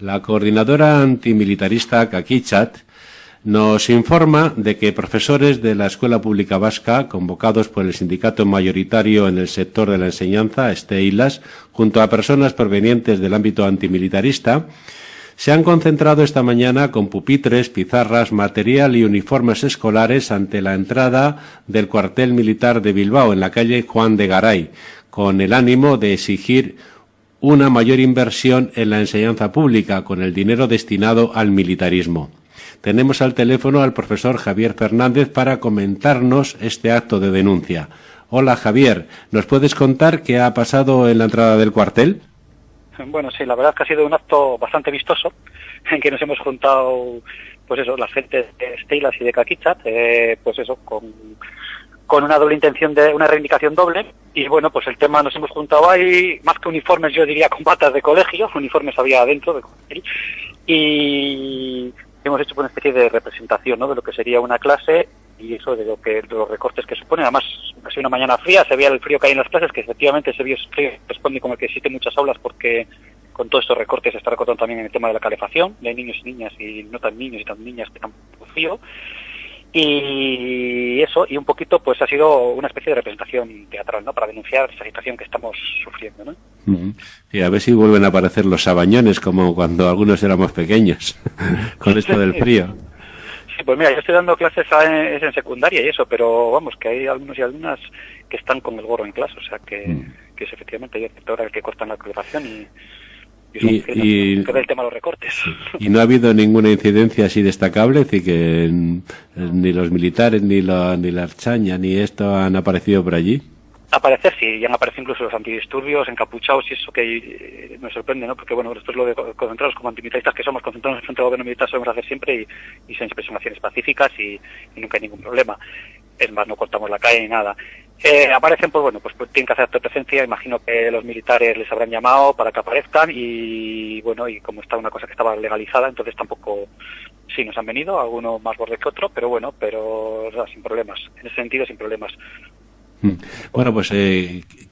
La coordinadora antimilitarista Kakichat nos informa de que profesores de la Escuela Pública Vasca, convocados por el sindicato mayoritario en el sector de la enseñanza, Steilas, junto a personas provenientes del ámbito antimilitarista, se han concentrado esta mañana con pupitres, pizarras, material y uniformes escolares ante la entrada del cuartel militar de Bilbao, en la calle Juan de Garay, con el ánimo de exigir una mayor inversión en la enseñanza pública con el dinero destinado al militarismo. Tenemos al teléfono al profesor Javier Fernández para comentarnos este acto de denuncia. Hola Javier, ¿nos puedes contar qué ha pasado en la entrada del cuartel? Bueno, sí, la verdad es que ha sido un acto bastante vistoso en que nos hemos juntado, pues eso, las gentes de Steilas y de Kakichat, pues eso, con una doble intención de una reivindicación doble. Y bueno, pues el tema, nos hemos juntado ahí, más que uniformes, yo diría con batas de colegio, uniformes había adentro del colegio, y hemos hecho una especie de representación, ¿no?, de lo que sería una clase y eso de los recortes que supone. Además, ha sido una mañana fría, se veía el frío que hay en las clases, que efectivamente ese frío responde como el que existe en muchas aulas, porque con todos estos recortes se está recortando también en el tema de la calefacción, y hay niños y niñas, y no tan niños y tan niñas que están frío. Y eso, y un poquito, pues ha sido una especie de representación teatral, ¿no?, para denunciar esta situación que estamos sufriendo, ¿no? Y a ver si vuelven a aparecer los sabañones, como cuando algunos éramos pequeños, con esto del frío. Sí, pues mira, yo estoy dando clases en secundaria y eso, pero vamos, que hay algunos y algunas que están con el gorro en clase, o sea que es efectivamente, hay cierta hora que cortan la calefacción y el tema de los recortes. Y no ha habido ninguna incidencia así destacable, es decir, que ni los militares, ni la Archaña, ni esto han aparecido por allí. Aparecer sí, ya han aparecido incluso los antidisturbios, encapuchados, y eso que me sorprende, ¿no? Porque bueno, esto es lo de concentrados como antimilitaristas que somos, concentrados frente al gobierno militar solemos hacer siempre, y son expresiones pacíficas y nunca hay ningún problema. Es más, no cortamos la calle ni nada. Aparecen, pues bueno, pues tienen que hacer acto de presencia. Imagino que los militares les habrán llamado para que aparezcan, y bueno, y como está una cosa que estaba legalizada, entonces tampoco, sí nos han venido, algunos más borde que otro, pero bueno, o sea, sin problemas, en ese sentido sin problemas. Bueno, pues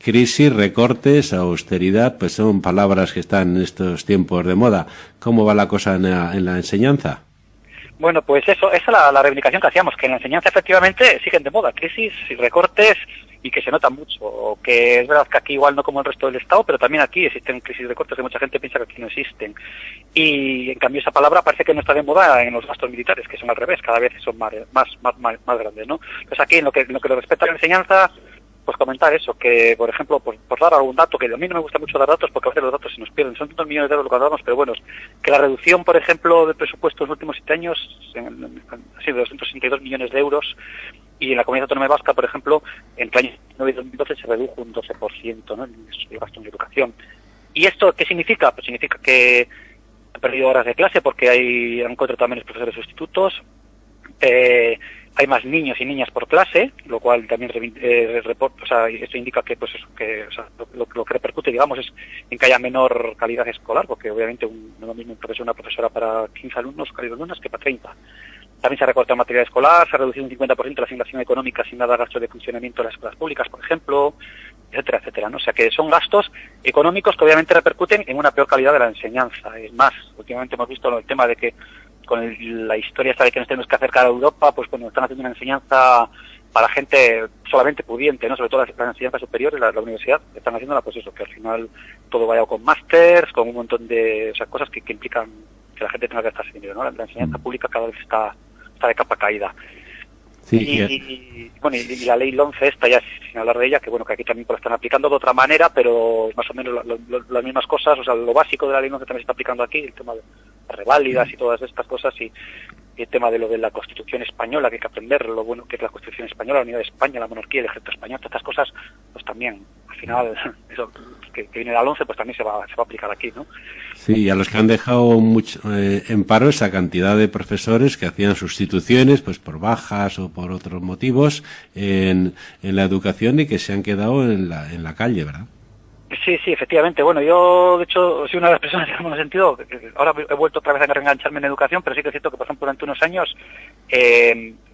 crisis, recortes, austeridad, pues son palabras que están en estos tiempos de moda. ¿Cómo va la cosa en la enseñanza? Bueno, pues esa es la reivindicación que hacíamos, que en la enseñanza efectivamente siguen de moda, crisis y recortes, y que se nota mucho, que es verdad que aquí igual no como el resto del Estado, pero también aquí existen crisis y recortes que mucha gente piensa que aquí no existen. Y en cambio esa palabra parece que no está de moda en los gastos militares, que son al revés, cada vez son más grandes, ¿no? Pues aquí en lo que respecta a la enseñanza, pues comentar eso, que por ejemplo, por dar algún dato, que a mí no me gusta mucho dar datos porque a veces los datos se nos pierden, son tantos millones de euros lo que damos, pero bueno, que la reducción, por ejemplo, del presupuesto en los últimos 7 años ha sido de 262 millones de euros, y en la Comunidad Autónoma Vasca, por ejemplo, entre el año 2009 y 2012 se redujo un 12%, ¿no?, el gasto en educación. ¿Y esto qué significa? Pues significa que han perdido horas de clase porque han contratado menos profesores sustitutos, hay más niños y niñas por clase, lo cual también reporta, o sea, esto indica que pues eso, o sea, lo que repercute, digamos, es en que haya menor calidad escolar, porque obviamente no es lo mismo una profesora para 15 alumnos que para 30. También se ha recortado material escolar, se ha reducido un 50% la asignación económica sin nada gasto de funcionamiento de las escuelas públicas, por ejemplo, etcétera, etcétera, ¿no? O sea que son gastos económicos que obviamente repercuten en una peor calidad de la enseñanza. Es más, últimamente hemos visto el tema de que con la historia esta de que nos tenemos que acercar a Europa, pues bueno, están haciendo una enseñanza para gente solamente pudiente, ¿no? Sobre todo la enseñanza superior, la universidad, están haciéndola, pues eso, que al final todo vaya con másters, con un montón de cosas que implican que la gente tenga que gastarse dinero, ¿no? La enseñanza pública cada vez está de capa caída. Sí, y la ley 11 esta, ya sin hablar de ella, que bueno, que aquí también pues la están aplicando de otra manera, pero más o menos las mismas cosas, o sea, lo básico de la ley 11 también se está aplicando aquí, el tema de las reválidas y todas estas cosas, y el tema de lo de la Constitución española, que hay que aprender lo bueno que es la Constitución española, la unidad de España, la monarquía, el ejército español, todas estas cosas, pues también, al final, eso que viene del 11, pues también se va a aplicar aquí, ¿no? Sí, a los que han dejado en paro esa cantidad de profesores que hacían sustituciones, pues por bajas o por otros motivos en la educación, y que se han quedado en la calle, ¿verdad? Sí, efectivamente. Bueno, yo, de hecho, soy una de las personas, digamos, en el sentido, ahora he vuelto otra vez a reengancharme en educación, pero sí que es cierto que, por ejemplo, durante unos años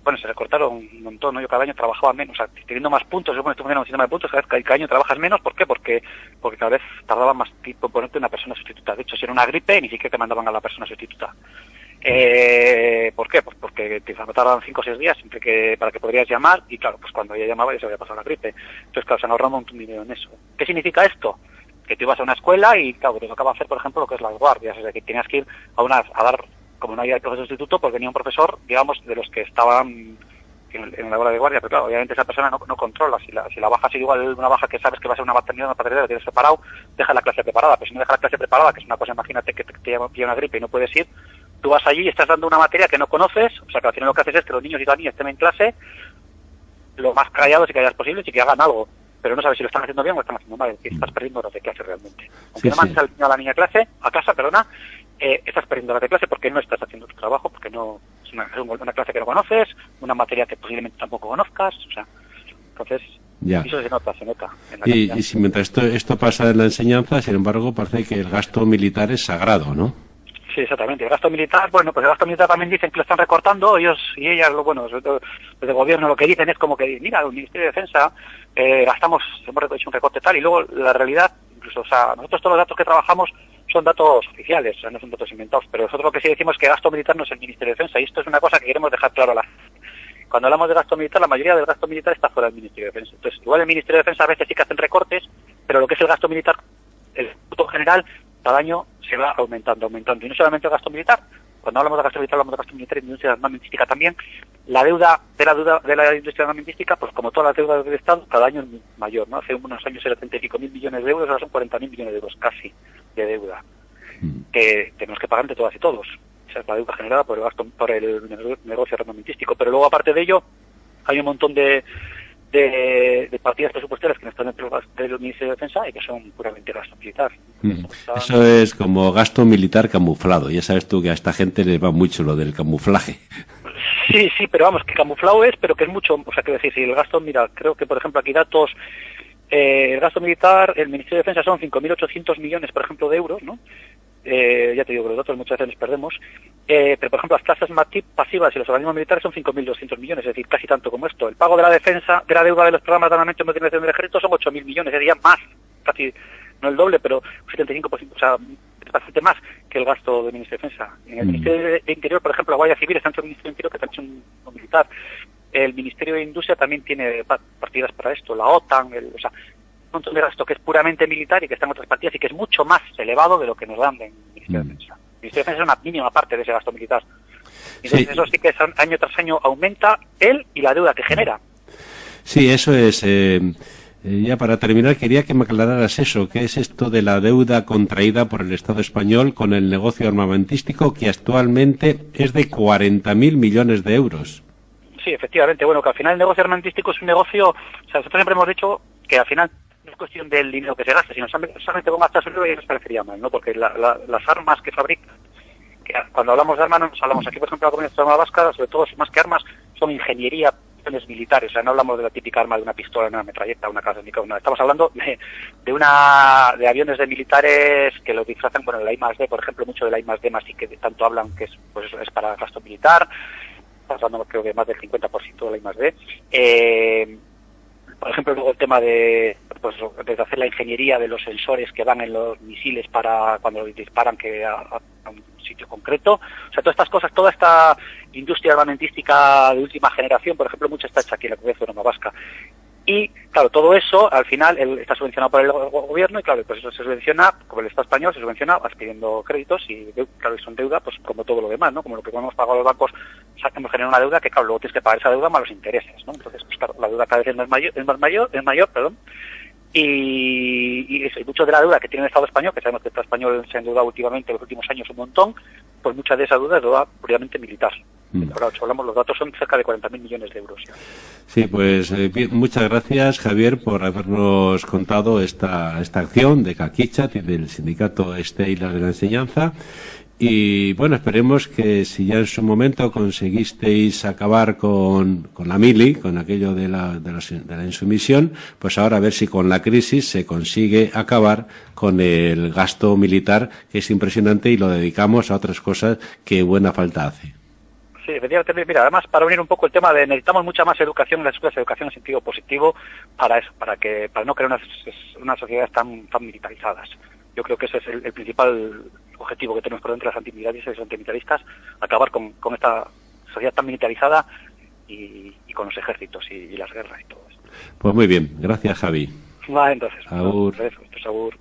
bueno, se recortaron un montón, ¿no? Yo cada año trabajaba menos, o sea, teniendo más puntos, yo estoy un sistema de puntos, cada año trabajas menos, ¿por qué? Porque cada vez tardaba más tiempo en ponerte una persona sustituta. De hecho, si era una gripe, ni siquiera te mandaban a la persona sustituta. ¿Por qué? Pues porque te tardaban 5 o 6 días para que podrías llamar, y claro, pues cuando ya llamaba ya se había pasado la gripe. Entonces, claro, se han ahorrado un montón de dinero en eso. ¿Qué significa esto? Que tú ibas a una escuela y, claro, te tocaba hacer, por ejemplo, lo que es las guardias, es decir, que tenías que ir a dar, como no había profesor sustituto, porque venía un profesor, digamos, de los que estaban en la hora de guardia, pero claro, obviamente esa persona no controla, si la baja es igual una baja que sabes que va a ser una maternidad, una paternidad, la tienes preparado, deja la clase preparada, pero si no deja la clase preparada, que es una cosa, imagínate que te pilla una gripe y no puedes ir, tú vas allí y estás dando una materia que no conoces, o sea que al final lo que haces es que los niños y las niñas estén en clase lo más callados y calladas posibles y que hagan algo, pero no sabes si lo están haciendo bien o lo están haciendo mal, es decir, estás perdiendo horas de clase realmente. Aunque no mandes al niño a la niña a casa, estás perdiendo horas de clase porque no estás haciendo tu trabajo, porque no es una clase que no conoces, una materia que posiblemente tampoco conozcas, o sea, entonces eso se nota en la y si mientras esto pasa en la enseñanza, sin embargo, parece que el gasto militar es sagrado, ¿no? Sí, exactamente. El gasto militar, bueno, pues el gasto militar también dicen que lo están recortando, ellos y ellas, sobre todo desde el gobierno, lo que dicen es como que, mira, el Ministerio de Defensa, hemos hecho un recorte tal, y luego la realidad, incluso, o sea, nosotros todos los datos que trabajamos son datos oficiales, o sea, no son datos inventados, pero nosotros lo que sí decimos es que gasto militar no es el Ministerio de Defensa, y esto es una cosa que queremos dejar claro a la gente. Cuando hablamos de gasto militar, la mayoría del gasto militar está fuera del Ministerio de Defensa. Entonces, igual el Ministerio de Defensa a veces sí que hacen recortes, pero lo que es el gasto militar, el punto general, cada año se va aumentando. Y no solamente el gasto militar, cuando hablamos de gasto militar, hablamos de gasto militar y de industria armamentística también. La deuda de la industria armamentística, pues como todas las deudas del Estado, cada año es mayor, ¿no? Hace unos años era 35.000 millones de euros, ahora son 40.000 millones de euros casi de deuda, que tenemos que pagar entre todas y todos. Esa es la deuda generada por el negocio armamentístico. Pero luego, aparte de ello, hay un montón de partidas presupuestarias que no están dentro del Ministerio de Defensa y que son puramente gasto militar. Eso es como gasto militar camuflado. Ya sabes tú que a esta gente les va mucho lo del camuflaje. Sí, pero vamos, que camuflado es, pero que es mucho, o sea, quiero decir, si el gasto, mira, creo que por ejemplo aquí datos, el gasto militar, el Ministerio de Defensa son 5.800 millones, por ejemplo, de euros, ¿no? Ya te digo que los datos muchas veces los perdemos, pero por ejemplo las tasas MATIP pasivas y los organismos militares son 5.200 millones, es decir, casi tanto como esto. El pago de la defensa, de la deuda de los programas de armamento y modernización del ejército son 8.000 millones, sería más, casi no el doble, pero un 75%, o sea, es bastante más que el gasto del Ministerio de Defensa. En el Ministerio de Interior, por ejemplo, la Guardia Civil está dentro del Ministerio de Interior, que también es un militar. El Ministerio de Industria también tiene partidas para esto, la OTAN, o sea, un montón de gasto que es puramente militar y que está en otras partidas y que es mucho más elevado de lo que nos dan en el Ministerio de Defensa. El Ministerio de Defensa es una mínima parte de ese gasto militar. Entonces eso sí que año tras año aumenta él y la deuda que genera. Sí, eso es. Ya para terminar, quería que me aclararas eso. ¿Qué es esto de la deuda contraída por el Estado español con el negocio armamentístico que actualmente es de 40.000 millones de euros? Sí, efectivamente. Bueno, que al final el negocio armamentístico es un negocio... O sea, nosotros siempre hemos dicho que al final no es cuestión del dinero que se gasta, sino solamente con gastar dinero y nos parecería mal, ¿no? Porque las armas que fabrican, que cuando hablamos de armas, no nos hablamos aquí, por ejemplo, la Comunidad Autónoma Vasca, sobre todo, más que armas, son ingeniería, militares, o sea, no hablamos de la típica arma de una pistola, una metralleta, una casa, no, estamos hablando de aviones de militares que lo disfrazan con el I+D, por ejemplo, mucho del I+D más y que tanto hablan que es para gasto militar, estamos hablando creo que más del 50% del I+D. Por ejemplo, luego el tema de hacer la ingeniería de los sensores que van en los misiles para cuando disparan que a un sitio concreto. O sea, todas estas cosas, toda esta industria armamentística de última generación, por ejemplo, mucha está hecha aquí en la Comunidad Autónoma Vasca. Y, claro, todo eso, al final, está subvencionado por el gobierno y, claro, pues eso se subvenciona, como el Estado español, se subvenciona pidiendo créditos y, claro, son deuda, pues como todo lo demás, ¿no? Como lo que hemos pagado los bancos, hemos generado una deuda que, claro, luego tienes que pagar esa deuda más los intereses, ¿no? Entonces, pues claro, la deuda cada vez es mayor, y mucho de la deuda que tiene el Estado español, que sabemos que el Estado español se ha endeudado últimamente en los últimos años un montón, pues mucha de esa deuda es deuda puramente militar. Ahora, hablamos, los datos son cerca de 40.000 millones de euros. Ya. Sí, pues muchas gracias, Javier, por habernos contado esta acción de Kakichat y del sindicato Esteilas de la Enseñanza. Y bueno, esperemos que si ya en su momento conseguisteis acabar con la mili, con aquello de la insumisión, pues ahora a ver si con la crisis se consigue acabar con el gasto militar, que es impresionante y lo dedicamos a otras cosas que buena falta hace. Sí, efectivamente, mira, además para unir un poco el tema de necesitamos mucha más educación en las escuelas, educación en sentido positivo para eso, para no crear unas sociedades tan militarizadas. Yo creo que ese es el principal objetivo que tenemos por dentro de las antimilitaristas y los antimilitaristas, acabar con esta sociedad tan militarizada y con los ejércitos y las guerras y todo eso. Pues muy bien, gracias Javi. Va, entonces. Agur. Agur.